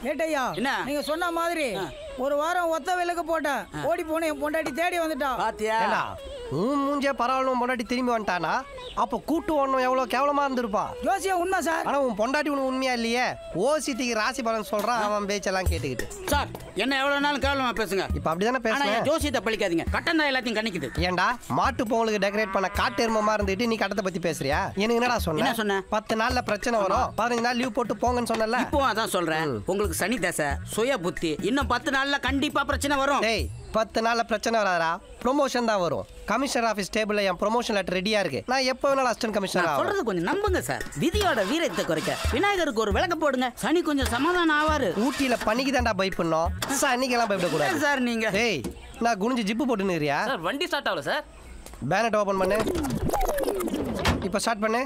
ஏட்டையா நீங்க சொன்ன மாதிரி ஒரு வாரம் ஒத்த விலக்கு போட்டேன். ஓடி போன என் பொண்டாட்டி தேடி வந்துட்டா. பாத்தியா? மூஞ்சே பரவாயில்ல பொண்டாட்டி திரும்பி வந்துட்டானா? அப்ப கூட்டு ஒண்ணும் எவ்வளவு கேவலமா இருந்திருப்பா. ஜோசியா உண்மை சார். ஆனா உன் பொண்டாட்டி உனக்கு உண்மையா இல்லையே. ஓசிட்டிக்கு ராசி பலன் சொல்றான் அவன் பேச்செல்லாம் கேட்டுக்கிட்டு. சார் என்ன எவ்வளவு நாள் கேவலமா பேசுங்க. இப்ப அப்படிதானே பேசுறேன். ஜோசியத்தை பழிக்காதீங்க. கட்டம் தான் எல்லாத்தையும் கணிக்குது. ஏண்டா மாட்டு பொங்கலுக்கு டெக்கரேட் பண்ண காட்டு எருமமா இருந்துட்டு நீ கட்டத்தை பத்தி பேசுறியா? எனக்கு என்னடா சொன்ன? 10 நாள்ல பிரச்சனை வரும், 15 நாள் லீவ் போட்டு போங்கன்னு சொன்னல. இப்போ அதான் சொல்றேன். உங்களுக்கு சனி தசை, சுய புத்தி. இன்னும் 10 நாள்ல கண்டிப்பா பிரச்சனை வரும். டேய் 10 நாள்ல பிரச்சனை வராதா? ப்ரொமோஷன் தான் வரும். கமிஷனர் ஆபீஸ் டேபிள்ல என் ப்ரொமோஷன் லெட்டர் ரெடியா இருக்கு. நான் எப்போ வேணாலும் அசிஸ்டன்ட் கமிஷனர் ஆவேன். சொல்றது கொஞ்சம் நம்புங்க சார். விதியோட வீரத்தை குறைக்க விநாயகருக்கு ஒரு விளக்க போடுங்க. சனி கொஞ்சம் சமாதானம் ஆவாரு. ஊட்டியில பனிக்கு தான்டா பயப்படணும், சனிக்கெல்லாம் பயப்பட கூடாது சார். நீங்க டேய் நான் குனிஞ்சு ஜிப்பு போட்டுன்னுறியா? சார் வண்டி ஸ்டார்ட் ஆகல சார். பேனட் ஓபன் பண்ணு. இப்போ ஸ்டார்ட் பண்ணு.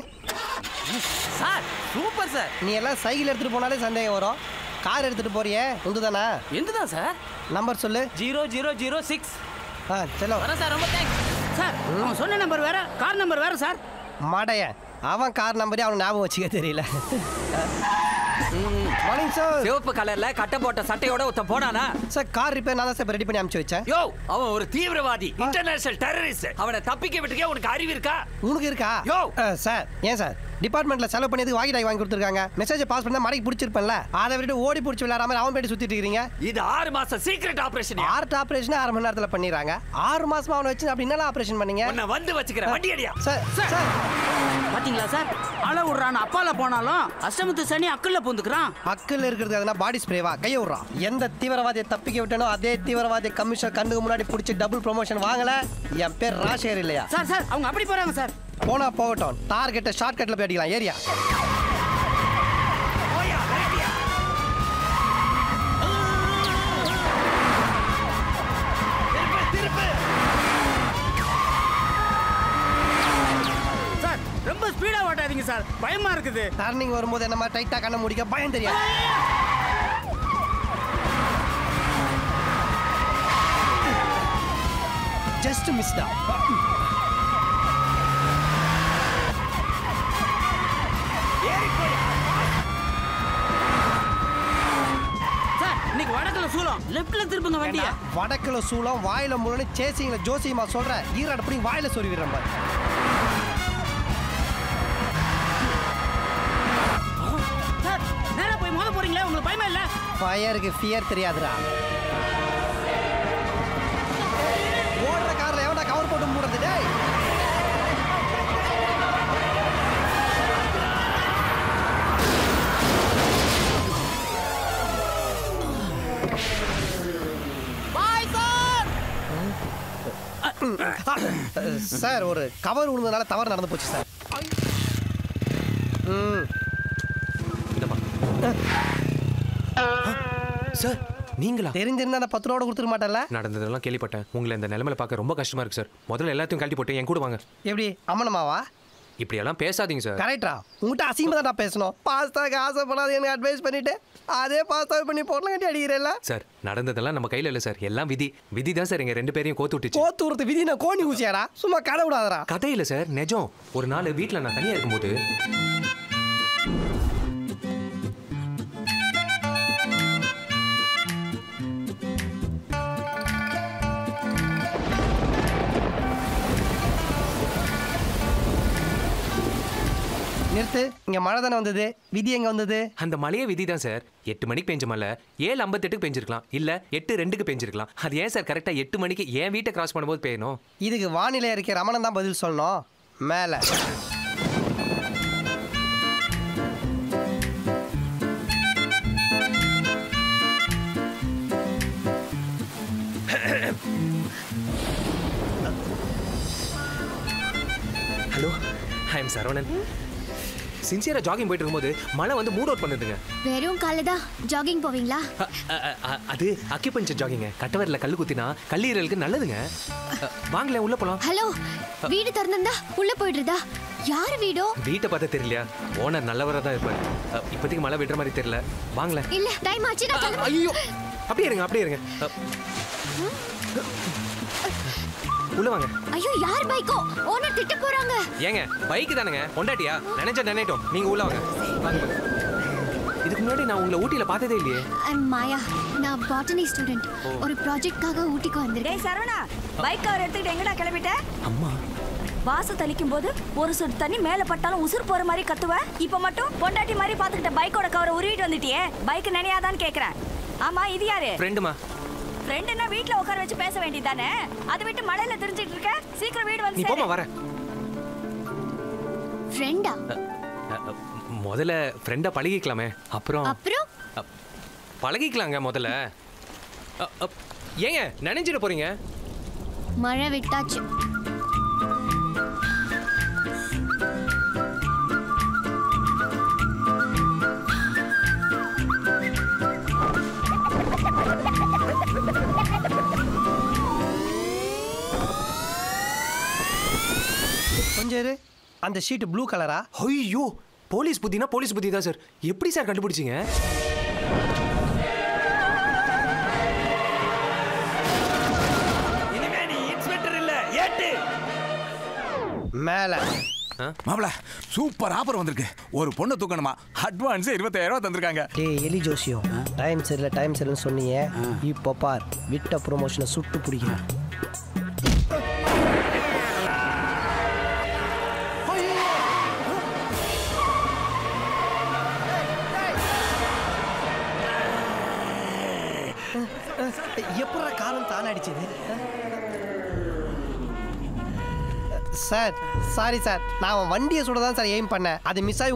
Sir super sir. நீ எல்லாம் சைக்கிள் எடுத்துட்டு போனாலே சந்தேகம் வரும். கார் எடுத்துட்டு போறியே உண்டுதானா? எந்துதான் சார். நம்பர் சொல்லு. 0006. சலோ வரேன் சார். ரொம்ப தேங்க்ஸ் சார். அவன் சொன்ன நம்பர் வேற, கார் நம்பர் வேற சார். மாடைய அவன் கார் நம்பரே அவன் ஞாபகம் வச்சுக்க தெரியல. Morning sir. சிவப்பு கலர்ல கட்ட போட்ட சட்டையோட ஒருத்த போனானா? சார் கார் ரிப்பேர் நான் தான் சார் ரெடி பண்ணி அனுப்பிச்சு வச்சேன். யோ அவன் ஒரு தீவிரவாதி, இன்டர்நேஷனல் டெரரிஸ்ட். அவனை தப்பிக்க விட்டுக்கே உனக்கு அறிவு இருக்கா? உனக்கு இருக்கா? யோ சார் ஏன் சார் டிபார்ட்மெண்ட்ல செலவு பண்ணி வாங்கி டாய் வாங்கி கொடுத்துருக்காங்க. மெசேஜ் பாஸ் பண்ணா மடக்கி பிடிச்சிருப்பேன்ல. அதை விட்டு ஓடி பிடிச்சி விளையாடாம அவன் பேட்டி சுத்திட்டு இருக்கீங்க. இது 6 மாசம் சீக்ரெட் ஆபரேஷன். ஆர்ட் ஆபரேஷன் 6 மணி நேரத்துல பண்ணிடுறாங்க. 6 மாசமா அவனை வச்சு அப்படி என்னலாம் ஆபரேஷன் பண்ணீங்க? உன்னை வந்து வச்சுக்கிறேன். வண்டி அடியா. சார் சார் பாத்தீங்களா சார்? அல விடுறான். அப்பால போனாலும் அஷ்டமத்து சனி அக்கல்ல பூந்துக்கிறான். அக்கல் இருக்கிறது அதனா பாடி ஸ்ப்ரேவா கைய விடுறான். எந்த தீவிரவாதியை தப்பிக்க விட்டனோ அதே தீவிரவாதி கமிஷனர் கண்ணுக்கு முன்னாடி பிடிச்சி டபுள் ப்ரொமோஷன் வாங்கல. என் பேர் ராஷேர் இல்லையா? சார் சார் அவங்க அப்படி போறாங்க சார். போனா போகட்டும். டார்கெட்டை ஷார்ட் கட்ல போய் அடிக்கலாம். ஏரியா சார் ரொம்ப ஸ்பீடா ஓட்டாதீங்க சார். பயமா இருக்குது. டர்னிங் வரும்போது என்ன மாதிரி டைட்டா கண்ண முடிக்க பயம் தெரியாது. ஜஸ்ட் மிஸ்டா. வடக்குல சூலம் லெஃப்ட்ல திருப்புங்க வண்டிய. வடக்குல சூலம் வாயில முள்ளு சேசிங்ல ஜோசியமா சொல்ற ஈரட புடி வாயில சொறி விடுற மாதிரி. சார் நேரா போய் மோத போறீங்களே, உங்களுக்கு பயமா இல்ல? ஃபயருக்கு ஃபியர் தெரியாதுடா. ஓடுற கார்ல எவனா கவர் போட்டு மூடுறது டேய். சார் ஒரு கவர் விழுந்ததுனால தவறு நடந்து போச்சு சார். சார் நீங்களா? தெரிஞ்சிருந்தா அந்த 10 ரூபா கொடுத்துக்க மாட்டேன்ல. நடந்ததெல்லாம் கேள்விப்பட்டேன். உங்களை இந்த நிலைமையில பார்க்க ரொம்ப கஷ்டமா இருக்கு சார். முதல்ல எல்லாத்தையும் கழட்டி போட்டு என் கூட வாங்க. எப்படி அம்மனமாவா? இப்படியெல்லாம் பேசாதீங்க சார். கரெக்டா? உங்கள்கிட்ட அசிங்கமாக தான் பேசணும். பாஸ்தாக்கு ஆசைப்படாது எனக்கு அட்வைஸ் பண்ணிட்டு அதே பாஸ்தாவை பண்ணி போடலாம் கட்டி அடிக்கிறேன்ல. சார் நடந்ததெல்லாம் நம்ம கையில் இல்லை சார். எல்லாம் விதி. விதி தான் சார் எங்கள் 2 பேரையும் கோத்து விட்டுச்சு. கோத்து விடுறது விதி நான் கோணி ஊசியாடா. சும்மா கதை விடாதரா. கதை இல்லை சார், நிஜம். ஒரு நாள் வீட்டில் நான் தனியாக இருக்கும்போது நிறுத்து. இங்க மழை தானே வந்தது, விதி எங்க வந்தது? அந்த மழையே விதி தான் சார். 8 மணிக்கு பெஞ்ச மழை 7:58 பெஞ்சிருக்கலாம், இல்ல 8:02 பெஞ்சிருக்கலாம். அது ஏன் சார் கரெக்டா 8 மணிக்கு என் வீட்டை கிராஸ் பண்ணும்போது பெய்யணும்? இதுக்கு வானிலை அறிக்கை ரமணன் தான் பதில் சொல்லணும். மேல ஹலோ, ஐ எம் சரவணன். சின்சியரா ஜாகிங் போயிட்டு இருக்கும்போது மழை வந்து மூட் அவுட் பண்ணுதுங்க. வெறும் காலதா ஜாகிங் போவீங்களா? அது அக்கிபஞ்சர் ஜாகிங்க. கட்டவரில கல்லு குத்தினா கல்லீரலுக்கு நல்லதுங்க. வாங்களேன் உள்ள போலாம். ஹலோ, வீடு திறந்திருந்தா உள்ள போயிடுறதா? யார் வீடோ? வீட்டை பார்த்தா தெரியலையா? ஓனர் நல்லவரா தான் இருப்பாரு. இப்போதைக்கு மழை விடுற மாதிரி தெரியல. வாங்களேன். இல்ல டைம் ஆச்சு. ஐயோ, அப்படியே இருங்க அப்படியே இருங்க. உள்ள வாங்க. ஐயோ, யார் பைக்கோ? ஓனர் திட்ட போறாங்க. ஏங்க பைக் தானுங்க, பொண்டாட்டியா? நினைச்சா நினைட்டோம். நீங்க உள்ள வாங்க. இது இதுக்கு முன்னாடி நான் உங்களை ஊட்டியில பார்த்ததே இல்லையே. மாயா, நான் பாட்டனி ஸ்டூடெண்ட். ஒரு ப்ராஜெக்ட்காக ஊட்டிக்கு வந்திருக்கேன். டேய் சரவணா, பைக் கவர் எடுத்துக்கிட்டு எங்கடா கிளம்பிட்ட? அம்மா வாச தளிக்கும் போது ஒரு சொட்டு தண்ணி மேல பட்டாலும் உசுர் போற மாதிரி கத்துவ. இப்ப மட்டும் பொண்டாட்டி மாதிரி பாத்துக்கிட்ட பைக்கோட கவரை உருவிட்டு வந்துட்டியே. பைக் நினையாதான்னு கேக்குறேன். ஆமா, இது யாரு? ஃப்ரெண்டுமா. ஃப்ரெண்டுன்னா வீட்ல உட்கார வச்சு பேச வேண்டியதானே? அதை விட்டு மழையில தெரிஞ்சிட்டு இருக்க. சீக்கிரம் வீடு வந்து நீ போமா, வரேன். ஃப்ரெண்டா? முதல்ல ஃப்ரெண்டா பழகிக்கலாமே, அப்புறம் பழகிக்கலாங்க முதல்ல. ஏங்க நினைஞ்சிட போறீங்க? மழை விட்டாச்சு. கொஞ்சம் இரு. அந்த ஷீட் ப்ளூ கலரா? ஐயோ, போலீஸ் புத்தினா போலீஸ் புத்தி தான் சார். எப்படி சார் கண்டுபிடிச்சீங்க? இனிமே நீ இன்ஸ்பெக்டர் இல்ல, ஏட்டு. மேல மாப்ள சூப்பர் ஆஃபர் வந்திருக்கு. ஒரு பொண்ணு தூக்கணுமா, அட்வான்ஸ் 25000 தந்திருக்காங்க. டேய் எலி ஜோசியம், டைம் சரியில்லை டைம் சரியில்லைன்னு சொன்னீங்க. இப்போ பார், விட்ட ப்ரொமோஷனை சுட்டு பிடிக்கிறேன். எப்படா காலம் தானே அடிச்சது? சார் சாரி சார், நான் வண்டியை சுட தான் சார் எய்ம் பண்ணேன். அது மிஸ் ஆகி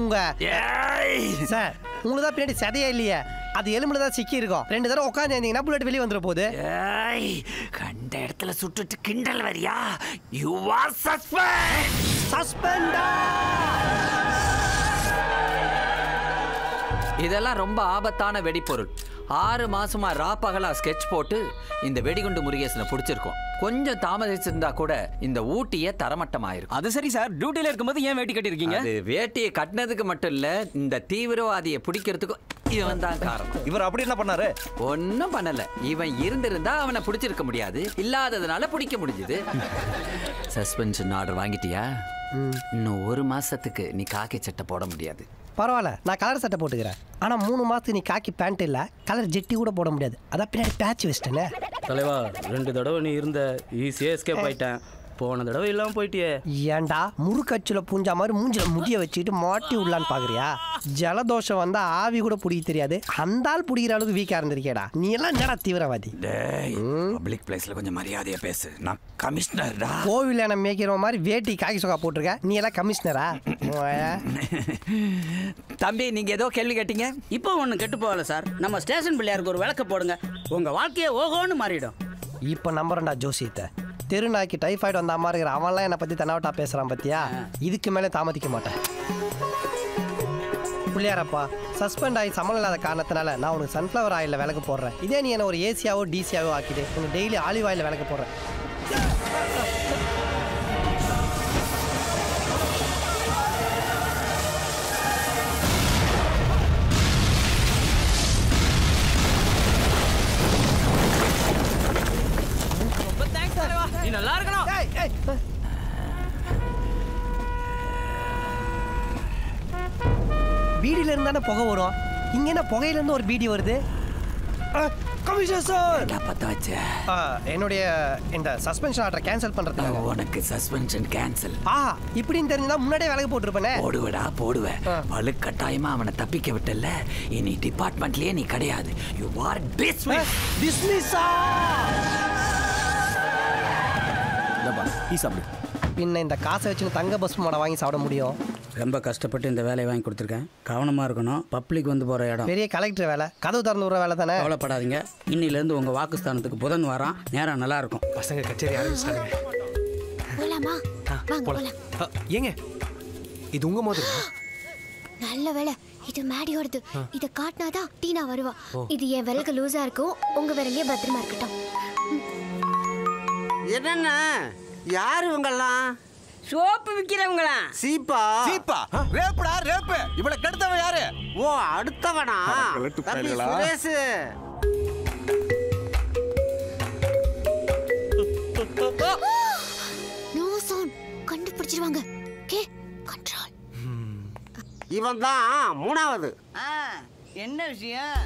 சார் உங்களுக்கு தான் பின்னாடி சதையே இல்லையே, அது எலும்புல தான் சிக்கி இருக்கும். 2 தடவை உட்காந்து இருந்தீங்கன்னா புல்லட் வெளியே வந்துட போகுது. கண்ட இடத்துல சுட்டுட்டு கிண்டல் வரியா? You are suspend. சஸ்பெண்டா? இதெல்லாம் ரொம்ப ஆபத்தான வெடிப்பொருள். 6 மாசமா ராப்பகலா ஸ்கெட்ச் போட்டு இந்த வெடிகுண்டு முருகேசனை பிடிச்சிருக்கோம். கொஞ்சம் தாமதிச்சிருந்தா கூட இந்த ஊட்டியே தரமட்டமாயிருக்கும். அது சரி சார், டியூட்டில இருக்கும்போது ஏன் வேட்டி கட்டிருக்கீங்க? அது வேட்டியை கட்டினதுக்கு மட்டும் இல்ல, இந்த தீவிரவாதியை பிடிக்கிறதுக்கும் இவன் தான் காரணம். இவர் அப்படி என்ன பண்ணாரு? ஒன்னும் பண்ணல. இவன் இருந்திருந்தா அவனை பிடிச்சிருக்க முடியாது, இல்லாததுனால பிடிக்க முடிஞ்சது. சஸ்பென்ஷன் ஆர்டர் வாங்கிட்டியா? இன்னும் 1 மாசத்துக்கு நீ காக்கி சட்டை போட முடியாது. பரவாயில்ல, நான் கலர் சட்டை போட்டுக்கிறேன். ஆனால் 3 மாதத்துக்கு நீ காக்கி பேண்ட் இல்லை, கலர் ஜெட்டி கூட போட முடியாது. அதான் பின்னாடி பேட்ச் வச்சிட்டேனே. தலைவா, 2 தடவை நீ இருந்த ஈஸியா எஸ்கேப் ஆயிட்டேன். போன தடவை இல்லாம போயிட்டியே. ஏன்டா முறுக்கச்சுல பூஞ்சா மாதிரி மூஞ்சில முடிய வச்சுட்டு மாட்டி உள்ளான்னு பாக்குறியா? ஜலதோஷம் வந்தா ஆவி கூட பிடிக்க தெரியாது, அந்த ஆள் பிடிக்கிற அளவுக்கு வீக்கா இருந்திருக்கேடா. நீ எல்லாம் என்னடா தீவிரவாதி? பப்ளிக் பிளேஸ்ல கொஞ்சம் மரியாதையா பேசு. நான் கமிஷனர்டா. கோவில் என்ன மேய்க்கிற மாதிரி வேட்டி காக்கி சொக்கா போட்டிருக்க, நீ எல்லாம் கமிஷனரா? தம்பி, நீங்க ஏதோ கேள்வி கேட்டீங்க. இப்போ ஒண்ணு கெட்டு போகல சார். நம்ம ஸ்டேஷன் பிள்ளையாருக்கு ஒரு விளக்க போடுங்க, உங்க வாழ்க்கையே ஓகோன்னு மாறிடும். இப்ப நம்புறேன்டா ஜோசியத்தை. தெருநாய்க்கு டைஃபாய்டு வந்த அம்மா இருக்கிற அவன்லாம் என்னை பத்தி தன்னாவட்டா பேசுறான் பத்தியா? இதுக்கு மேலே தாமதிக்க மாட்டேன். பிள்ளையாரப்பா, சஸ்பெண்ட் ஆகி சம்பளம் இல்லாத காரணத்தினால நான் உனக்கு சன்ஃப்ளவர் ஆயிலில் விளக்கு போடுறேன். இதே நீ என்ன ஒரு ஏசியாவோ டிசியாவோ ஆக்கிடு, உனக்கு டெய்லி ஆலிவ் ஆயிலில் விளக்கு போடுறேன். நீ நல்லா இருக்கணும். பீடியில இருந்தானே புகை வரும், இங்க என்ன புகையில இருந்து ஒரு பீடி வருது? கமிஷனர் சார், என்னுடைய இந்த சஸ்பென்ஷன் ஆர்டரை கேன்சல் பண்றதுக்கு. உனக்கு சஸ்பென்ஷன் கேன்சல். இப்படின்னு தெரிஞ்சா முன்னாடியே விலகு போட்டுருப்பேனே. போடுவடா போடுவேன். வலுக்கட்டாயமா அவனை தப்பிக்க விட்டல, இனி டிபார்ட்மெண்ட்லயே நீ கிடையாது. You are dismiss. டிஸ்மிஸா? பின்ன இந்த காசை வச்சு தங்க பஸ் மாட வாங்கி சாப்பிட முடியும்? ரொம்ப கஷ்டப்பட்டு இந்த வேலையை வாங்கி கொடுத்துருக்கேன். கவனமாக இருக்கணும். பப்ளிக் வந்து போகிற இடம். பெரிய கலெக்டர் வேலை, கதவு திறந்து விடுற வேலை தானே. கவலைப்படாதீங்க, இன்னிலேருந்து உங்கள் வாக்குஸ்தானத்துக்கு புதன் வரான். நேரம் நல்லா இருக்கும். பசங்க கச்சேரி ஆரம்பிச்சிட்டாங்க. போலாமா? வாங்க போலாம். ஏங்க, இது உங்க மாதிரி நல்ல வேலை, இது மேடியோடது. இதை காட்டினாதான் டீனா வருவா. இது என் விரலுக்கு லூஸா இருக்கும், உங்க விரலையே பத்திரமா இருக்கட்டும். என்னன்னா யாரு இவங்கெல்லாம்? சோப்பு விக்கிறவங்களா? சீப்பா சீப்பா ரேப்டா ரேப். இவள கெடுத்தவன் யாரு? ஓ, அடுத்தவனா? தம்பி சுரேஷ். நோ சவுண்ட், கண்டுபிடிச்சிருவாங்க. Okay, control. இவன் தான் 3வது. என்ன விஷயம்?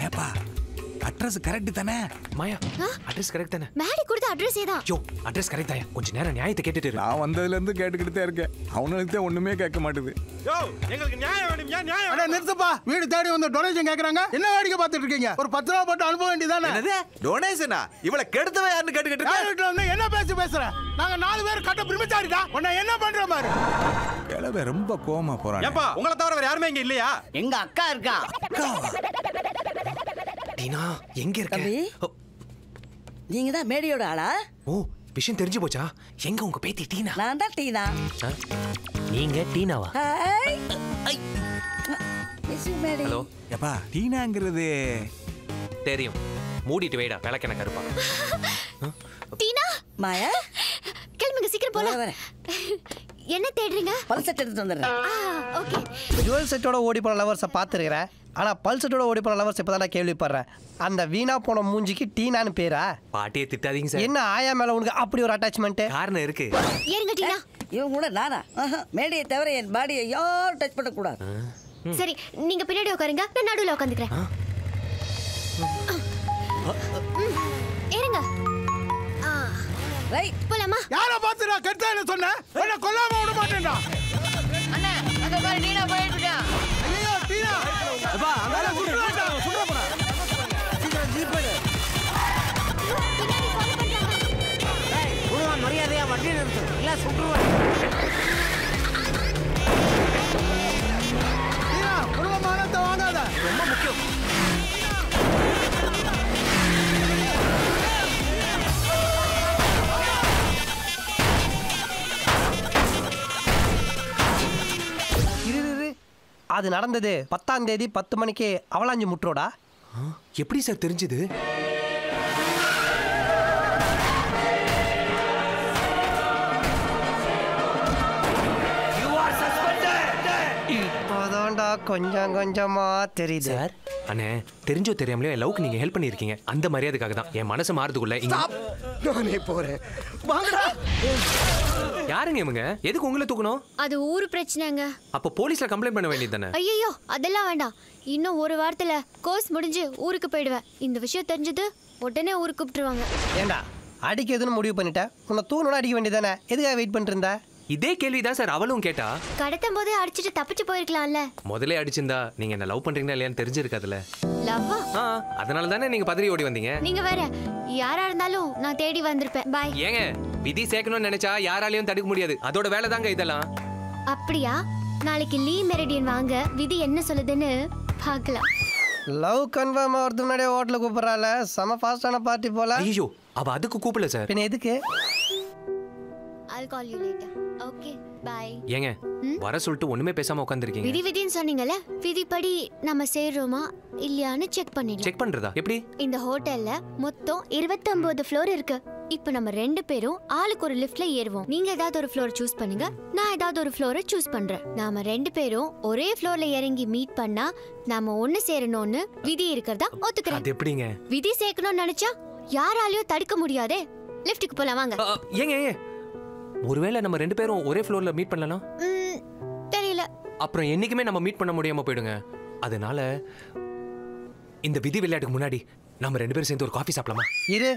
ஏப்பா அட்ரஸ் கரெக்ட் தானே? மாயா அட்ரஸ் கரெக்ட் தானே? மேடி கொடுத்த அட்ரஸ் ஏதா? யோ அட்ரஸ் கரெக்ட் தாயா. கொஞ்ச நேரம் நியாயத்தை கேட்டுட்டு இரு. நான் வந்ததுல இருந்து கேட்டுக்கிட்டே இருக்கேன். அவனுக்கு ஒண்ணுமே கேட்க மாட்டுது. யோ எங்களுக்கு நியாயம் வேணும். நியாயம். அட நிறுத்துப்பா. வீடு தேடி வந்து டொனேஷன் கேக்குறாங்க. என்ன வேடிக்கை பார்த்துட்டு இருக்கீங்க? ஒரு 10 ரூபாய் போட்டு அனுப்ப வேண்டியதானே? என்னது டொனேஷனா? இவள கெடுத்தவ யாருன்னு கேட்டுக்கிட்டு யார் வீட்ல வந்து என்ன பேசுற? நாங்க 4 பேர் கட்ட பிரம்மச்சாரிடா. உன்னை என்ன பண்ற மாதிரி? கிளவே ரொம்ப கோவமா போறான். ஏப்பா உங்களை தவிர வேற யாருமே இங்க இல்லையா? எங்க அக்கா இருக்கா. டீனா எங்க இருக்க? நீங்க தான் மேடியோட ஆளா? ஓ விஷயம் தெரிஞ்சு போச்சா? எங்க உங்க பேத்தி டீனா? நான் தான் டீனா. நீங்க டீனாவா? ஹாய். மிஸ் மேடி. ஹலோ. ஏப்பா டீனாங்கிறது தெரியும். மூடிட்டு வைடா விளக்கென கருப்பா. டீனா மாயா கிளம்புங்க சீக்கிரம் போலாம். என்ன தேடுறீங்க? பல் செட் எடுத்து வந்துடுறேன். ஓகே. ஜுவல் செட்டோட ஓடி போன லவர்ஸை பார்த்துருக்கிறேன். ஆனால் பல் செட்டோட ஓடி போன லவர்ஸ் இப்போ தான் கேள்விப்படுறேன். அந்த வீணா போன மூஞ்சிக்கு டீனான்னு பேரா? பாட்டியை திட்டாதீங்க சார். என்ன ஆயா மேல உனக்கு அப்படி ஒரு அட்டாச்மெண்ட்? காரணம் இருக்கு. ஏறுங்க டீனா. இவன் கூட நானா? மேடியை தவிர என் பாடியை யாரும் டச் பண்ணக்கூடாது. சரி நீங்க பின்னாடி உட்காருங்க, நான் நடுவில் உட்காந்துக்கிறேன். ஏறுங்க. ரைட் போலாமா? யாரை பார்த்து நான் கெட்டா என்ன சொன்னேன்? என்ன கொல்லாம விட மாட்டேன்டா. அண்ணா அங்க பாரு டீனா போயிட்டு இருக்கா. ஐயோ டீனா. அப்பா அங்க சுடுறா போடா. சீக்கிரம் ஜீப் எடு. பின்னாடி ஃபாலோ பண்றாங்க. ஏய் உனக்கு மரியாதையா வண்டி நிறுத்து. இல்ல சுட்டுருவேன். டீனா குடும்ப மானத்தை வாங்காத. ரொம்ப முக்கியம். அது நடந்தது 10ஆம் தேதி 10 மணிக்கு அவலாஞ்சி முற்றோடா. எப்படி சார் தெரிஞ்சது? இப்போதான்டா கொஞ்சம் கொஞ்சமா தெரியுது சார். அண்ணே தெரிஞ்சோ தெரியாமலையோ லவ்க்கு நீங்க ஹெல்ப் பண்ணிருக்கீங்க. அந்த மரியாதைக்காக தான் என் மனசு மாறதுக்குள்ள நானே போறேன். வாங்கடா. யாருங்க இவங்க? எதுக்கு உங்களை தூக்கணும்? அது ஊர் பிரச்சனைங்க. அப்ப போலீஸ்ல கம்ப்ளைண்ட் பண்ண வேண்டியது தானே? ஐயோ அதெல்லாம் வேண்டாம். இன்னும் ஒரு வாரத்துல கோர்ஸ் முடிஞ்சு ஊருக்கு போயிடுவேன். இந்த விஷயம் தெரிஞ்சது உடனே ஊருக்கு கூப்பிட்டுருவாங்க. ஏண்டா அடிக்கிறதுன்னு முடிவு பண்ணிட்டேன். உன்னை தூணோட அடிக்க வேண்டியதானே? எதுக்காக வெயிட் பண்ணிட்டு இருந்தா? இதே கேள்விதான் சார் அவளும் கேட்டா. கடத்தும் போதே அடிச்சிட்டு தப்பிச்சு போயிருக்கலாம்ல. முதல்ல அடிச்சிருந்தா நீங்க என்ன லவ் பண்றீங்களா இல்லையான்னு தெரிஞ்சிருக்காதுல்ல. லவ்வா? அதனால தானே நீங்க பதறி ஓடி வந்தீங்க. நீங்க வேற யாரா இருந்தாலும் நான் தேடி வந்திருப்பேன். பாய். ஏங்க விதி சேர்க்கணும்னு நினைச்சா யாராலையும் தடுக்க முடியாது. அதோட வேலை தாங்க இதெல்லாம். அப்படியா? நாளைக்கு லீ மெரிடியன் வாங்க, விதி என்ன சொல்லுதுன்னு பார்க்கலாம். லவ் கன்ஃபார்ம் ஆகிறதுக்கு முன்னாடியே ஹோட்டல கூப்பிடுறாள். செம ஃபாஸ்டான பார்ட்டி போல. ஐயோ அவ அதுக்கு கூப்பிடல சார். பின்ன எதுக்கு? I'll call you later. Okay, bye. ஏங்க வர சொல்லிட்டு ஒண்ணுமே பேசாம உட்கார்ந்திருக்கீங்க. விதின்னு சொன்னீங்கல்ல, விதிப்படி நம்ம சேர்றோமா இல்லையான்னு செக் பண்ணிடலாம். செக் பண்றதா? எப்படி? இந்த ஹோட்டல்ல மொத்தம் 29 ஃப்ளோர் இருக்கு. இப்போ நம்ம 2 பேரும் ஆளுக்கு ஒரு லிஃப்ட்ல ஏறுவோம். நீங்க ஏதாவது ஒரு ஃப்ளோர் சூஸ் பண்ணுங்க, நான் ஏதாவது ஒரு ஃப்ளோரை சூஸ் பண்றேன். நாம 2 பேரும் ஒரே ஃப்ளோர்ல இறங்கி மீட் பண்ணா நாம ஒண்ணு சேரணும்னு விதி இருக்கிறதா ஒத்துக்கிறேன். அது எப்படிங்க? விதி சேர்க்கணும்னு நினைச்சா யாராலையும் தடுக்க முடியாதே. லிஃப்ட்டுக்கு போலாம் வாங்க. ஏங்க ஒருவேளை நம்ம 2 பேரும் ஒரே ஃப்ளோர்ல மீட் பண்ணலாம். தெரியல. அப்புறம் என்னைக்குமே நம்ம மீட் பண்ண முடியாம போயிடுங்க. அதனால இந்த விதி விளையாட்டுக்கு முன்னாடி நம்ம 2 பேரும் சேர்ந்து ஒரு காஃபி சாப்பிடலாமா? இரு,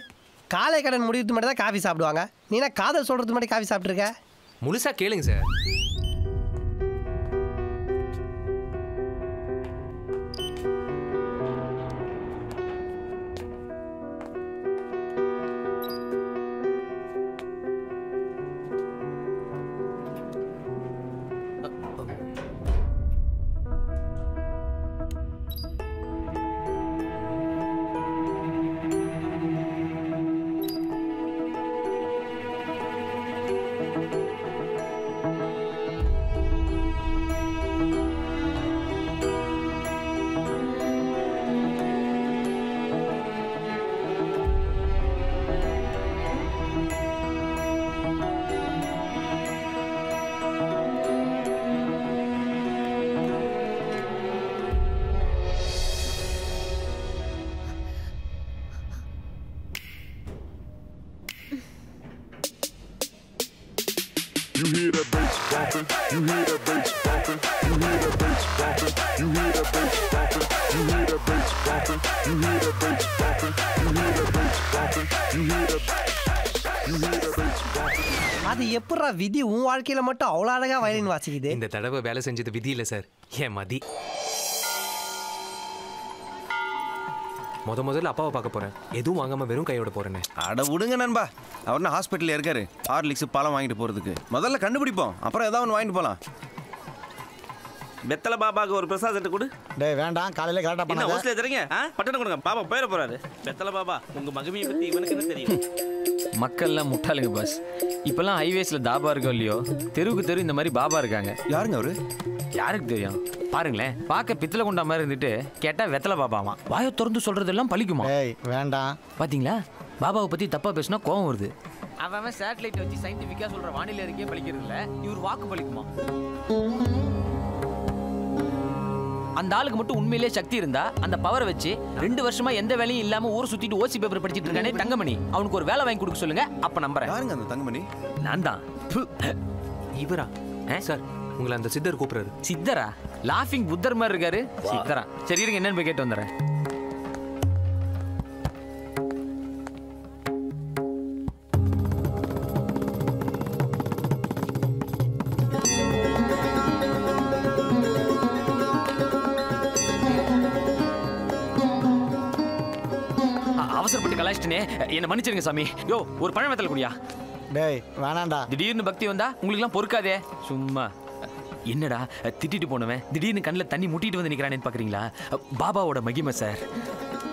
காலை கடன் முடிவுக்கு மட்டும் தான் காஃபி சாப்பிடுவாங்க. நீனா காதல் சொல்றதுக்கு முன்னாடி காஃபி சாப்பிட்டுருக்க? முழுசா கேளுங்க sir. You hear that bass bumping, you hear that bass bumping, you hear that bass bumping, you அது எப்படா விதி உன் வாழ்க்கையில மட்டும் அவ்வளோ அழகா வயலின் வாசிக்குது? இந்த தடவை வேலை செஞ்சது விதி இல்லை சார், என் மதி. முதல்ல அப்பாவை பார்க்க போறேன். எதுவும் வாங்காம வெறும் கையோட போறேன்னு. அட விடுங்க நண்பா, அவர் ஹாஸ்பிட்டல்ல இருக்காரு. ஹார்லிக்ஸ் பாலம் வாங்கிட்டு போறதுக்கு முதல்ல கண்டுபிடிப்போம், அப்புறம் ஏதாவது ஒன்று வாங்கிட்டு போலாம். பெத்தல பாபாக்கு ஒரு பிரசாதத்தை கொடு. டேய் வேண்டாம், காலையில கரெக்டா பண்ணு. என்ன ஹோஸ்ட்ல தரீங்க? பட்டன கொடுங்க, பாபா போயிட போறாரு. பெத்தல பாபா, உங்க மகிமையை பத்தி இவனுக்கு என்ன தெரியும்? மக்கள்லாம் முட்டாளுங்க பாஸ். இப்பெல்லாம் ஹைவேஸ்ல தாபா இருக்கோ இல்லையோ, தெருவுக்கு தெரு இந்த மாதிரி பாபா இருக்காங்க. யாருங்க அவரு? யாருக்கு தெரியும்? பாருங்களேன், பார்க்க பித்தளை கொண்டா மாதிரி இருந்துட்டு கேட்டா வெத்தலை பாபாமா. வாயை திறந்து சொல்றதெல்லாம் பழிக்குமா? டேய் வேண்டாம். பாத்தீங்களா, பாபாவை பத்தி தப்பா பேசினா கோவம் வருது. அவன் சேட்டலைட் வச்சு சயின்டிஃபிக்கா சொல்ற வானிலை அறிக்கையே பழிக்கிறது இல்ல, இவர் வாக்கு பழிக்குமா? அந்த ஆளுக்கு மட்டும் உண்மையிலேயே சக்தி இருந்தா அந்த பவரை வச்சு 2 வருஷமா எந்த வேலையும் இல்லாம ஊர் சுத்திட்டு ஓசி பேப்பர் படிச்சிட்டு இருக்கானே தங்கமணி, அவனுக்கு ஒரு வேலை வாங்கி கொடுக்க சொல்லுங்க, அப்ப நம்புறேன். யாருங்க அந்த தங்கமணி? நான் தான். இவரா சார்? உங்களை அந்த சித்தர் கூப்பிடுறாரு. சித்தரா? லாஃபிங் புத்தர் மாதிரி இருக்காரு. சித்தரா? சரி இருங்க, என்னன்னு போய் கேட்டு வந்துடுறேன். அவசரப்பட்டு கலாய்ச்சிட்டனே, என்ன மன்னிச்சிருங்க சாமி. யோ ஒரு பழம் வெத்தலை குடியா. டேய் வேணாண்டா. திடீர்னு பக்தி வந்தா உங்களுக்கு எல்லாம் பொறுக்காதே. சும்மா என்னடா திட்டிட்டு போனவன் திடீர்னு கண்ணில் தண்ணி முட்டிட்டு வந்து நிக்கிறானேன்னு பாக்குறீங்களா? பாபாவோட மகிமை சார்.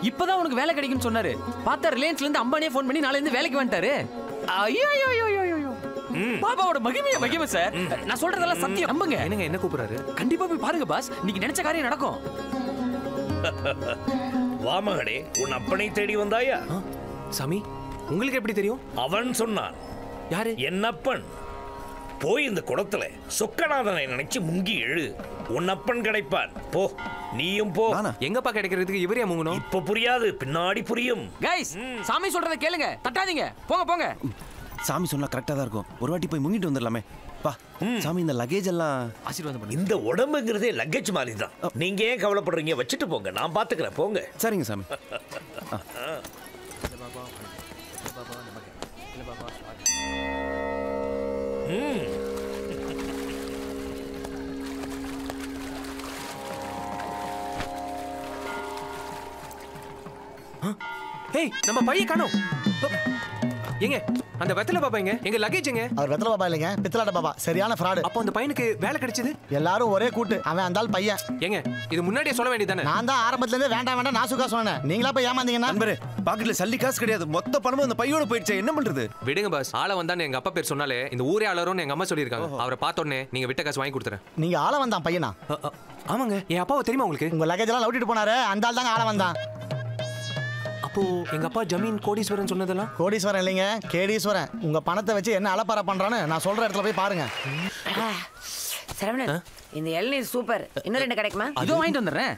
இப்பதான் உனக்கு வேலை கிடைக்கும்னு சொன்னாரு. பார்த்தா ரிலையன்ஸ்ல இருந்து அம்பானியே ஃபோன் பண்ணி நாளைல இருந்து வேலைக்கு வந்துட்டாரு. ஐயோ பாபாவோட மகிமை சார். நான் சொல்றதெல்லாம் சத்தியம், நம்புங்க. என்னங்க என்ன கூப்பிடுறாரு? கண்டிப்பா போய் பாருங்க பாஸ், நீங்க நினைச்ச காரியம் நடக்கும். வா மகனே, உன் அப்பனை தேடி வந்தாயா? சாமி, உங்களுக்கு எப்படி தெரியும்? அவன் சொன்னான். யாரு? என் அப்பன். போய் இந்த குடத்துல சொக்கநாதனை நினைச்சு முங்கி எழு, உன் அப்பன் கிடைப்பான். போ, நீயும் போ. எங்கப்பா கிடைக்கிறதுக்கு இவரே முங்கணும்? இப்ப புரியாது, பின்னாடி புரியும். கைஸ், சாமி சொல்றத கேளுங்க, தட்டாதீங்க. போங்க போங்க. சாமி சொன்னா கரெக்டா தான் இருக்கும். ஒரு வாட்டி போய் முங்கிட்டு வந்துடலாமே. பா சாமி, இந்த லக்கேஜ் எல்லாம் ஆசீர்வாதம் பண்ணுங்க. இந்த உடம்புங்கிறதே லக்கேஜ் மாதிரி தான். நீங்க ஏன் கவலைப்படுறீங்க? வச்சுட்டு போங்க, நான் பாத்துக்கிறேன். போங்க. சரிங்க சாமி. ஏய், நம்ம பையன் காணோம். எங்க அந்த வெத்தலை பாபா எங்க லக்கேஜ் எங்க? அவர் வெத்தலை பாபா இல்லைங்க, பித்தலாட்ட பாபா. சரியான ஃப்ராட். அப்போ அந்த பையனுக்கு வேலை கிடைச்சது? எல்லாரும் ஒரே கூட்டு. அவன் அந்த ஆள் பையன். எங்க இது முன்னாடியே சொல்ல வேண்டியதானே? நான் தான் ஆரம்பத்துல இருந்தே வேண்டாம் வேண்டாம் நாசுக்கா சொன்னேன். நீங்களா போய் ஏமாந்தீங்கன்னா? நண்பரே, பாக்கெட்ல சல்லி காசு கிடையாது, மொத்த பணமும் அந்த பையோட போயிடுச்சு. என்ன பண்றது? விடுங்க பாஸ், ஆள வந்தான்னு எங்க அப்பா பேர் சொன்னாலே இந்த ஊரே ஆளரும்னு எங்க அம்மா சொல்லியிருக்காங்க. அவரை பார்த்தோன்னே நீங்க விட்ட காசு வாங்கி கொடுத்துறேன். நீங்க ஆள வந்தான் பையனா? ஆமாங்க, என் அப்பாவை தெரியுமா உங்களுக்கு? உங்க லக்கேஜ் எல்லாம் லவுட்டிட்டு போனாரு, அந்த ஆள் தாங்க ஆள வந்தான். அப்போ எங்க அப்பா ஜமீன் கோடீஸ்வரன் சொன்னதெல்லாம்? கோடீஸ்வரன் இல்லைங்க, கேடீஸ்வரன். உங்க பணத்தை வச்சு என்ன அலப்பற பண்றான்னு நான் சொல்ற இடத்துல போய் பாருங்க. சரவணன், இந்த இளநீர் சூப்பர். இன்னும் 2 கிடைக்குமா? இதோ வாங்கிட்டு வந்துடுறேன்.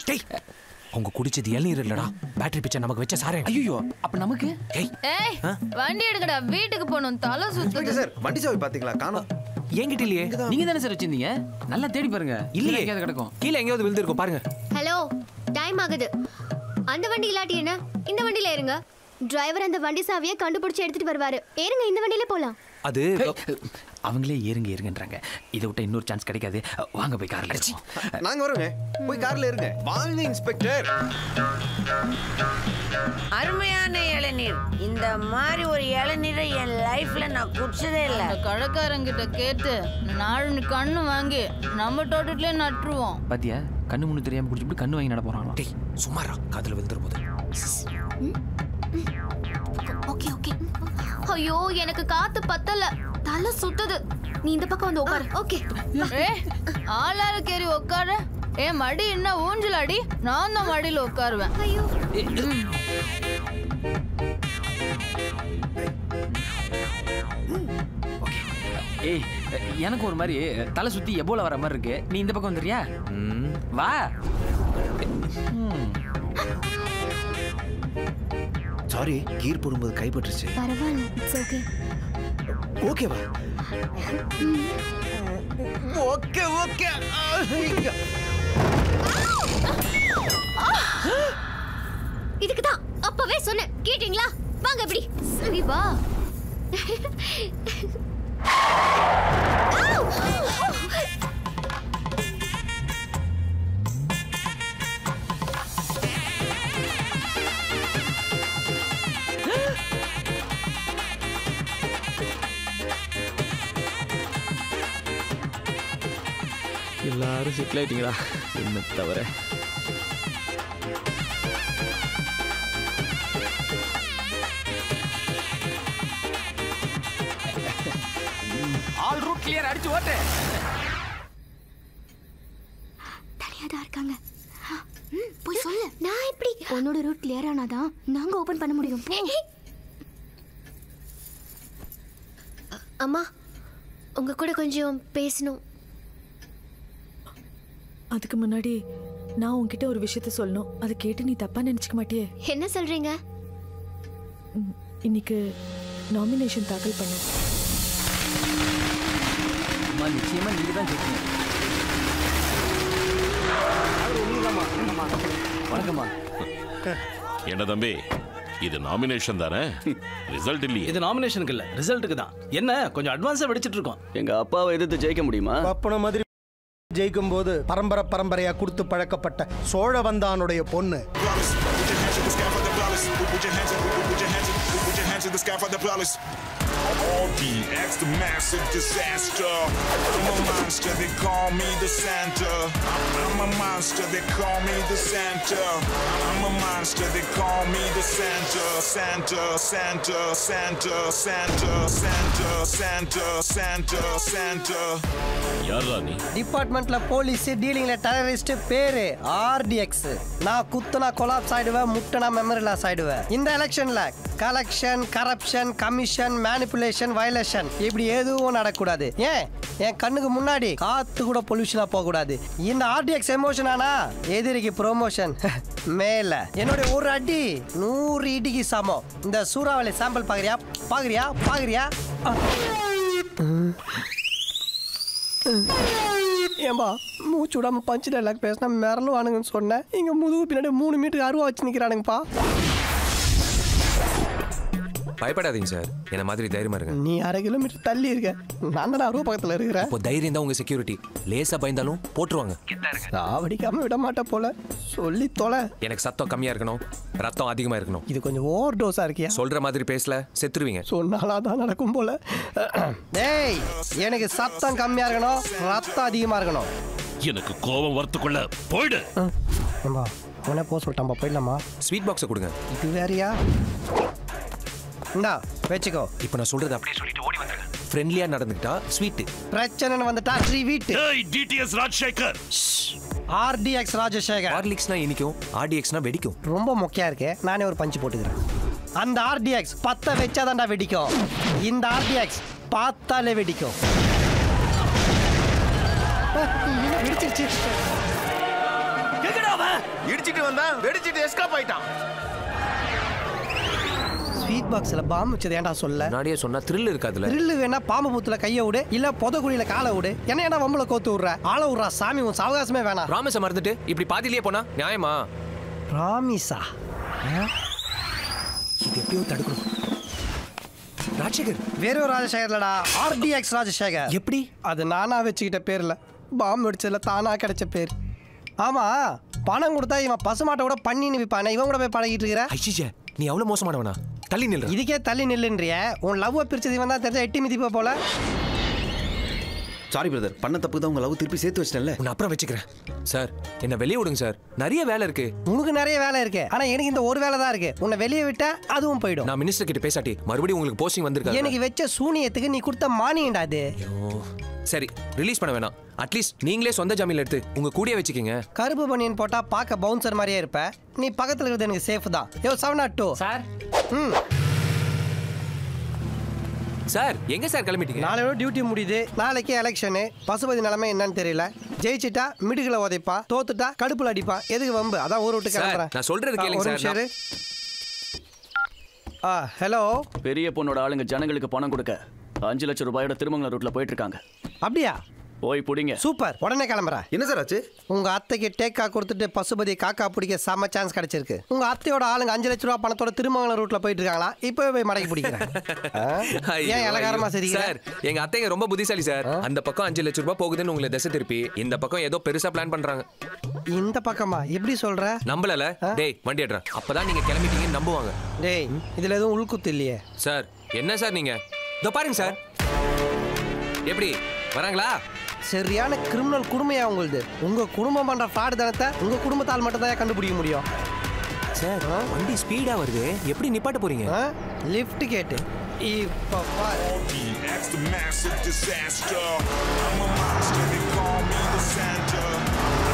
அவங்க குடிச்சது இளநீர் இல்லடா, பேட்டரி பிச்சை நமக்கு வச்ச சாரே. ஐயோ, அப்ப நமக்கு? ஏய், வண்டி எடுக்கடா, வீட்டுக்கு போகணும். தலை சுத்துது. சார், வண்டி சாவி பாத்தீங்களா? காணோம். என்கிட்ட இல்லையே. நீங்க தானே சார் வச்சிருந்தீங்க? நல்லா தேடி பாருங்க. இல்லையே, எங்கேயாவது கிடக்கும். கீழே எங்கேயாவது விழுந்திருக்கும் பாருங்க. ஹலோ, டைம் ஆகுது. அந்த வண்டி இல்லாட்டி என்ன, இந்த வண்டியில ஏறுங்க. டிரைவர் அந்த வண்டி சாவியை கண்டுபிடிச்சு எடுத்துட்டு வருவாரு. ஏறுங்க, இந்த வண்டியில போலாம். அது அவங்களே ஏறுங்கன்றாங்க. இதை விட்ட இன்னொரு சான்ஸ் கிடைக்காது. வாங்க போய் கார்ல ஏறுவோம். நாங்க வரோங்க, போய் கார்ல ஏறுங்க. வாங்க இன்ஸ்பெக்டர். அருமையான இளநீர். இந்த மாதிரி ஒரு இளநீரை என் லைஃப்ல நான் குடிச்சதே இல்லை. கடைக்காரங்கிட்ட கேட்டு 4 கண்ணு வாங்கி நம்ம தோட்டத்திலே நட்டுருவோம். பாத்தியா, கண்ணு முன்னு தெரியாம குடிச்சுட்டு கண்ணு வாங்கி நட போறாங்களா? டேய் சும்மாரா, காதுல விழுந்துரும் போது. Okay okay. ஐயோ, எனக்கு காத்து பத்தல, தலை சுத்துது. நீ இந்த பக்கம் வந்து உட்காரு. ஓகே. ஆளாரு கேரி உட்காரு. மடி என்ன ஊஞ்சல் அடி, நான் தான் மடியில உட்காருவேன். ஐயோ, ஏய், எனக்கு ஒரு மாதிரி தலை சுத்தி எபோலா வர மாதிரி இருக்கு. நீ இந்த பக்கம் வந்துறியா? வா. சாரி, கீர் போடும்போது கைப்பற்றுச்சு. பரவாயில்ல, இட்ஸ் ஓகே. ஓகேவா? Okay okay. இதுக்கு தான் அப்பவே சொன்னேன், கேட்டீங்களா? வாங்க இப்படி. சரி வா. எல்லாரும் செட்டில் ஆயிட்டீங்களா என்ன தவிர? ஆல் ரூட் கிளியர், அடிச்சு ஓட்டு. தனியா தான் இருக்காங்க. போய் சொல்லு. நான் எப்படி உன்னோட ரூட் கிளியர் ஆனாதான் நாங்க ஓபன் பண்ண முடியும். அம்மா உங்க கூட கொஞ்சம் பேசணும். அதுக்கு முன்னாடி நான் உன்கிட்ட ஒரு விஷயத்த சொல்லணும். அதை கேட்டு நீ தப்பா நினைச்சுக்க மாட்டியே? என்ன சொல்றீங்க? இன்னைக்கு நாமினேஷன் தாக்கல் பண்ண. நிச்சயமா நீங்க தான் கேட்கணும். வணக்கம்மா. என்ன தம்பி, இது நாமினேஷன் தானே? ரிசல்ட் இல்லையே. இது நாமினேஷனுக்கு இல்ல, ரிசல்ட்டுக்கு தான். என்ன கொஞ்சம் அட்வான்ஸா வெடிச்சிட்டு இருக்கோம். எங்க அப்பாவை எதிர்த்து ஜெயிக்க முடியுமா? அப்பன மாதிரி ஜெயிக்கும் போது பரம்பரையா கொடுத்து பழக்கப்பட்ட சோழவந்தானுடைய பொண்ணு. RDX, the massive disaster. I'm a monster, they call me the Santa. I'm a monster, they call me the Santa. I'm a monster, they call me the Santa. Santa, Santa, Santa, Santa, Santa, Santa, Santa, Santa. யாரா நீ? டிபார்ட்மெண்ட்ல police, டீலிங்ல terrorist, பேரு RDX. நான் குத்துனா collapse ஆயிடுவேன், முட்டனா memory loss ஆயிடுவேன். இந்த எலெக்ஷன்ல collection, corruption, commission, manipulation, violation இப்படி எதுவும் நடக்கூடாது. ஏன் என் கண்ணுக்கு முன்னாடி காத்து கூட பொல்யூஷனா போக கூடாது. இந்த RDX எமோஷன் ஆனா எதிரிக்கு ப்ரொமோஷன் மேல. என்னுடைய ஒரு அடி 100 இடிக்கு சமம். இந்த சூறாவளி சாம்பிள் பாக்குறியா பாக்குறியா பாக்குறியா? ஏம்பா மூச்சு விடாம பஞ்சு டைலாக் பேசினா மிரலும் வானுங்கன்னு சொன்னேன். இங்க முதுகு பின்னாடி 3 மீட்டர் அருவா வச்சு நிக்கிறானுங்கப்பா. பயப்படாதீங்க சார், என்ன மாதிரி தைரியமா இருங்க. நீ 1/2 கிலோமீட்டர் தள்ளி இருக்க, நான் தான் அருவா பக்கத்துல இருக்கிறேன். இப்போ தைரியம் தான் உங்க செக்யூரிட்டி. லேசா பயந்தாலும் போட்டுருவாங்க. சாவடிக்காம விட மாட்டா போல, சொல்லி தொலை. எனக்கு சத்தம் கம்மியா இருக்கணும், ரத்தம் அதிகமா இருக்கணும். இது கொஞ்சம் ஓவர் டோஸா இருக்கியா? சொல்ற மாதிரி பேசல, செத்துருவீங்க. சொன்னாலாதான் நடக்கும் போல. டேய், எனக்கு சத்தம் கம்மியா இருக்கணும், ரத்தம் அதிகமா இருக்கணும். எனக்கு கோபம் வரத்துக்குள்ள போயிடு. ஏம்பா உடனே போக சொல்லிட்டாம்பா, போயிடலாமா? ஸ்வீட் பாக்ஸை கொடுங்க. இது வேறையா? இந்தா வெச்சுக்கோ. இப்போ நான் சொல்றது அப்படியே சொல்லிட்டு ஓடி வந்துருங்க. ஃப்ரெண்ட்லியா நடந்துட்டா ஸ்வீட், பிரச்சனைன்னு வந்துட்டா ட்ரீட். ஏய் DTS ராஜசேகர். RDX ராஜசேகர். ஹார்லிக்ஸ்னா இனிக்கும், RDXனா வெடிக்கும். ரொம்ப மொக்கையா இருக்கு, நானே ஒரு பஞ்சு போட்டுக்கிறேன். அந்த RDX பத்த வச்சாதான்டா வெடிக்கும், இந்த RDX பார்த்தாலே வெடிக்கும். வெடிச்சிருச்சு. எங்கடா அவன்? இடிச்சிட்டு வந்தான், வெடிச்சிட்டு எஸ்கேப் ஆயிட்டான். ஸ்வீட் பாக்ஸ்ல பாம்பு வச்சது ஏன்டா சொல்ல? நாடியே சொன்னா த்ரில் இருக்காதுல. த்ரில் வேணா பாம்பு பூத்துல கைய விடு, இல்ல பொதகுழியில காலை விடு. என்ன ஏன்டா வம்பல கோத்து விடுற? ஆள விடுறா சாமி, உன் சாவகாசமே வேணாம். ராமேச மறந்துட்டு இப்படி பாதியிலே போனா நியாயமா? ராமிசா இது எப்படியோ தடுக்கணும். ராஜசேகர் வேற ஒரு ராஜசேகர்லடா, RDX ராஜசேகர். எப்படி? அது நானா வச்சுக்கிட்ட பேர்ல, பாம்பு வெடிச்சதுல தானா கிடைச்ச பேர். ஆமா, பணம் கொடுத்தா இவன் பசுமாட்டை கூட பண்ணின்னு விற்பானே, இவன் கூட போய் பழகிட்டு இருக்கிற. ஐயா, நீ அவ்வளவு மோசமானவனா? தள்ளி நில்லு. இதுக்கே தள்ளி நில்லுன்றிய? உன் லவ் பிரிச்சது இவன் தான் தெரிஞ்சா எட்டி மிதிப்ப போல. சாரி பிரதர், பண்ண தப்பு தான் உங்க லவ் திருப்பி சேர்த்து வச்சிட்டேன்ல. உன்னை அப்புறம் வச்சுக்கிறேன் சார். என்ன வெளியே விடுங்க சார், நிறைய வேலை இருக்கு. உனக்கு நிறைய வேலை இருக்கு, ஆனா எனக்கு இந்த ஒரு வேலை தான் இருக்கு. உன்னை வெளியே விட்டா அதுவும் போயிடும். நான் மினிஸ்டர் கிட்ட பேசாட்டி மறுபடியும் உங்களுக்கு போஸ்டிங் வந்திருக்காது. எனக்கு வெச்ச சூனியத்துக்கு நீ கொடுத்த மானியண்டா அது. சரி, ரிலீஸ் பண்ண வேணாம். அட்லீஸ்ட் நீங்களே சொந்த ஜாமீன்ல எடுத்து உங்க கூடயே வச்சுக்கீங்க. கருப்பு பனியன் போட்டா பார்க்க பவுன்சர் மாதிரியே இருப்ப. நீ பக்கத்துல இருக்கிறது எனக்கு சேஃப் தான். யோ 702 சார். சார் எங்க சார் கிளம்பிட்டீங்க? நாளையோட டியூட்டி முடியுது. நாளைக்கு எலெக்ஷனு. பசுபதி நிலைமை என்னன்னு தெரியல. ஜெயிச்சிட்டா மிடுகுல உதைப்பா, தோத்துட்டா கடுப்புல அடிப்பா. எதுக்கு வம்பு? அதான் ஊர் விட்டு கிளம்புறேன். நான் சொல்றது கேளுங்க சார். ஹலோ. பெரிய பொண்ணோட ஆளுங்க ஜனங்களுக்கு பணம் கொடுக்க 5 லட்சம் ரூபாயோட திருமங்கலம் ரூட்ல போயிட்டு இருக்காங்க. அப்படியா? போய் புடிங்க. சூப்பர், உடனே கிளம்புறேன். என்ன சார் ஆச்சு? உங்க அத்தைக்கு டேக்கா கொடுத்துட்டு பசுபதி காக்கா பிடிக்க செம்ம சான்ஸ் கிடைச்சிருக்கு. உங்க அத்தையோட ஆளுங்க 5 லட்ச ரூபா பணத்தோட திருமங்கலம் ரூட்ல போயிட்டு இருக்காங்களா? இப்பவே போய் மடக்கி பிடிக்கிறேன். ஏன் இலகாரமா சரி சார்? எங்க அத்தைங்க ரொம்ப புத்திசாலி சார். அந்த பக்கம் 5 லட்சம் ரூபாய் போகுதுன்னு உங்களை திசை திருப்பி இந்த பக்கம் ஏதோ பெருசா பிளான் பண்றாங்க. இந்த பக்கமா? எப்படி சொல்ற? நம்பலல? டேய் வண்டி ஏட்றா. அப்பதான் நீங்க கிளம்பிட்டீங்கன்னு நம்புவாங்க. டேய் இதுல எதுவும் உள்குத்து இல்லையே சார். என்ன சார் நீங்க? இதோ பாருங்க சார். எப்படி வராங்களா? சரியான கிரிமினல் குடுமையா உங்களுது. உங்க குடும்பம் பண்ற ஃப்ராட் தானத்தை உங்க குடும்பத்தால் மட்டும் தான் கண்டுபிடிக்க முடியும். சார் வண்டி ஸ்பீடா வருது, எப்படி நிப்பாட்ட போறீங்க? லிஃப்ட் கேட்டு இப்போ பாரு. That's the massive disaster. I'm a monster, they call me the Santa.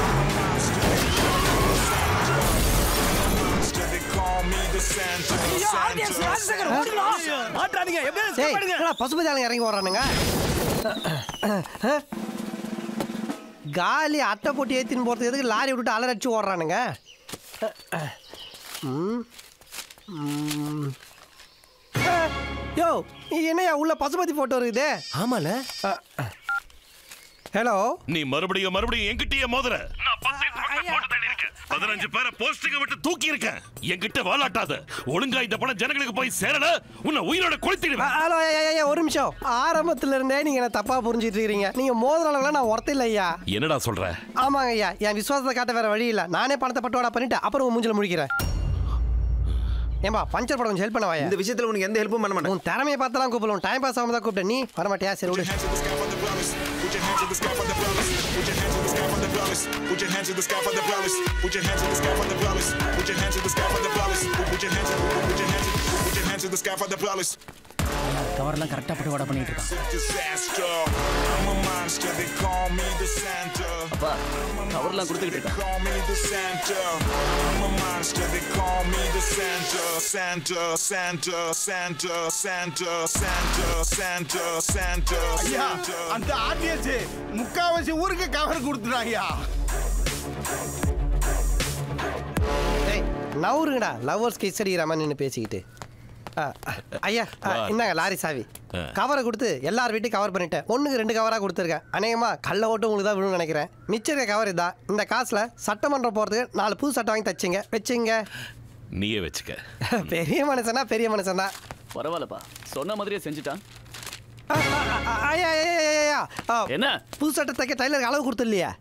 I'm a monster, they call me the Santa. I'm a monster, they call me the Santa. Pasupathi ஆளுங்க இறங்கி வர்றானுங்க. காலி அட்டை போட்டு ஏற்றின்னு போகிறதுக்கு எதுக்கு லாரி விட்டுட்டு அலரடிச்சு ஓடுறானுங்க? யோ என்னையா உள்ள பசுபதி போட்டோ இருக்குது? ஆமால. ஹலோ, நீ மறுபடியும் என்கிட்டயே மோதுற. நான் 15 பேரை போஸ்டிங்க விட்டு தூக்கி இருக்கேன். என்கிட்ட வாலாட்டாத. ஒழுங்கா இந்த பணம் ஜனங்களுக்கு போய் சேரல, உன்னை உயிரோட கொளுத்திடுவேன். ஹலோ, ஒரு நிமிஷம். ஆரம்பத்துல இருந்தே நீங்க என்ன தப்பா புரிஞ்சிட்டு இருக்கீங்க. நீங்க மோதுற அளவுல நான் ஒருத்த இல்ல ஐயா. என்னடா சொல்ற? ஆமாங்க ஐயா, என் விசுவாசத்தை காட்ட வேற வழி இல்ல. நானே பணத்தை பட்டுவாடா பண்ணிட்டு அப்புறம் உன் மூஞ்சில முடிக்கிறேன். ஏம்பா பஞ்சர் படம் கொஞ்சம் ஹெல்ப் பண்ண வாயா. இந்த விஷயத்துல உனக்கு எந்த ஹெல்ப்பும் பண்ண மாட்டேன். உன் திறமையை பார்த்தலாம் கூப்பிடலாம். டைம் பாஸ் ஆகாம தான் கூப்பிட்டேன். நீ வர மாட்டியா? சரி விடு. Put your hands to the sky for the brothers. Put your hands to the sky for the brothers. Put your hands to the sky for the brothers. Put your hands to the sky for the brothers. Put your hands to the sky for the brothers. Put your hands to the sky for the brothers. கவர்லாம் கரெக்டா போட்டு வட பண்ணிட்டு இருக்கான். Disaster. I'm a monster, they call me the Santa. அப்பா கவர்லாம் கொடுத்துக்கிட்டு இருக்கான். Call me the Santa. I'm a monster, they call me the Santa. Santa, Santa, Santa, Santa, Santa, Santa, Santa, ஐயா, Santa. அந்த ஆர்டிஎஸ் முக்காவாசி ஊருக்கு கவர் கொடுத்துறாங்கயா. ஏய் நவுருங்கடா. Lovers kiss அடிக்கிற மாதிரி நின்று பேசிக்கிட்டு. ஐயா இந்தாங்க லாரி சாவி. கவரை கொடுத்து எல்லார் வீட்டையும் கவர் பண்ணிட்டேன். 1க்கு 2 கவராக கொடுத்துருக்கேன். அநேகமா கள்ள ஓட்டம் உங்களுக்கு தான் விழுன்னு நினைக்கிறேன். மிச்சம் இருக்க கவர் இதான். இந்த காசில் சட்டமன்றம் போகிறதுக்கு 4 புது சட்டை வாங்கி தச்சிங்க வச்சுங்க. நீயே வச்சுக்க. பெரிய மனுஷனா பெரிய மனுஷன் தான். பரவாயில்லப்பா, சொன்ன மாதிரியே செஞ்சுட்டான். ஐயா என்ன புது சட்டை தைக்க டைலருக்கு அளவு கொடுத்து இல்லையா?